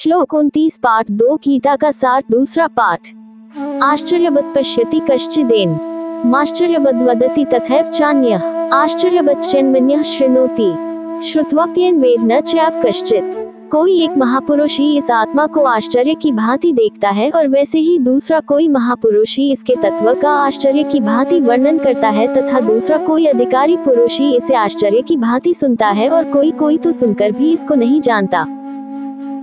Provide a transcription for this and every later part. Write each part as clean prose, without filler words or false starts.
श्लोक 29 पाठ 2 गीता का सार दूसरा पाठ। आश्चर्यवत् पश्यति कश्चिदेन माश्चर्यवद् वदति तथैव चान्यः आश्चर्यवत् चैन्मन्यः शृणोति श्रुत्वाप्येन वेद न चैव कश्चित्। कोई एक महापुरुष ही इस आत्मा को आश्चर्य की भांति देखता है और वैसे ही दूसरा कोई महापुरुष ही इसके तत्व का आश्चर्य की भांति वर्णन करता है तथा दूसरा कोई अधिकारी पुरुष ही इसे आश्चर्य की भांति सुनता है और कोई तो सुनकर भी इसको नहीं जानता।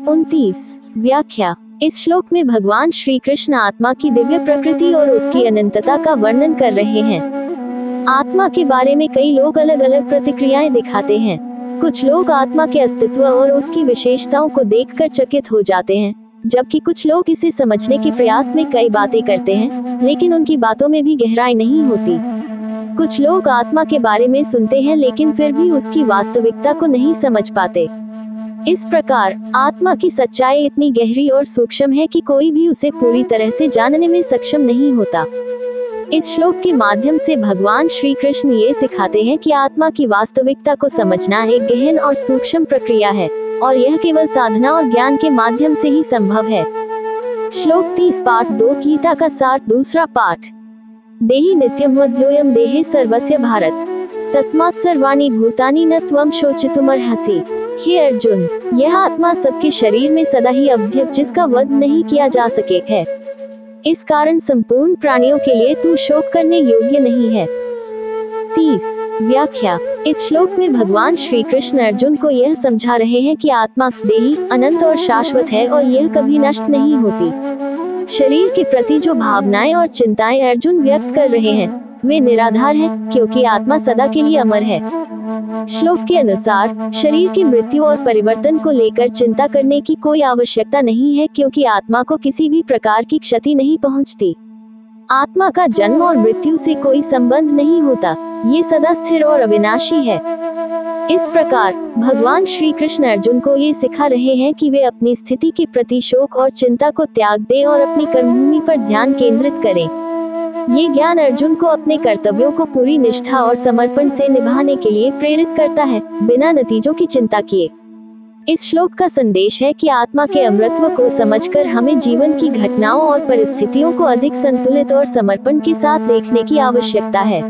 29 व्याख्या। इस श्लोक में भगवान श्री कृष्ण आत्मा की दिव्य प्रकृति और उसकी अनंतता का वर्णन कर रहे हैं। आत्मा के बारे में कई लोग अलग अलग प्रतिक्रियाएं दिखाते हैं। कुछ लोग आत्मा के अस्तित्व और उसकी विशेषताओं को देखकर चकित हो जाते हैं, जबकि कुछ लोग इसे समझने के प्रयास में कई बातें करते हैं, लेकिन उनकी बातों में भी गहराई नहीं होती। कुछ लोग आत्मा के बारे में सुनते हैं लेकिन फिर भी उसकी वास्तविकता को नहीं समझ पाते। इस प्रकार आत्मा की सच्चाई इतनी गहरी और सूक्ष्म है कि कोई भी उसे पूरी तरह से जानने में सक्षम नहीं होता। इस श्लोक के माध्यम से भगवान श्री कृष्ण ये सिखाते हैं कि आत्मा की वास्तविकता को समझना एक गहन और सूक्ष्म प्रक्रिया है और यह केवल साधना और ज्ञान के माध्यम से ही संभव है। श्लोक 30 पाठ 2 गीता का सार दूसरा पाठ। देहि नित्यं वध्योऽयं देहे सर्वस्य भारत तस्मात् सर्वाणि भूतानि न त्वं शोचितुमर्हसि। हे अर्जुन, यह आत्मा सबके शरीर में सदा ही अवध्य जिसका वध नहीं किया जा सके है। इस कारण संपूर्ण प्राणियों के लिए तू शोक करने योग्य नहीं है। 30 व्याख्या। इस श्लोक में भगवान श्री कृष्ण अर्जुन को यह समझा रहे हैं कि आत्मा देही अनंत और शाश्वत है और यह कभी नष्ट नहीं होती। शरीर के प्रति जो भावनाएं और चिंताएं अर्जुन व्यक्त कर रहे हैं वे निराधार हैं, क्योंकि आत्मा सदा के लिए अमर है। श्लोक के अनुसार शरीर की मृत्यु और परिवर्तन को लेकर चिंता करने की कोई आवश्यकता नहीं है, क्योंकि आत्मा को किसी भी प्रकार की क्षति नहीं पहुंचती। आत्मा का जन्म और मृत्यु से कोई संबंध नहीं होता, ये सदा स्थिर और अविनाशी है। इस प्रकार भगवान श्री कृष्ण अर्जुन को ये सिखा रहे हैं कि वे अपनी स्थिति के प्रति शोक और चिंता को त्याग दें और अपनी कर्मभूमि पर ध्यान केंद्रित करें। ये ज्ञान अर्जुन को अपने कर्तव्यों को पूरी निष्ठा और समर्पण से निभाने के लिए प्रेरित करता है, बिना नतीजों की चिंता किए। इस श्लोक का संदेश है कि आत्मा के अमरत्व को समझकर हमें जीवन की घटनाओं और परिस्थितियों को अधिक संतुलित और समर्पण के साथ देखने की आवश्यकता है।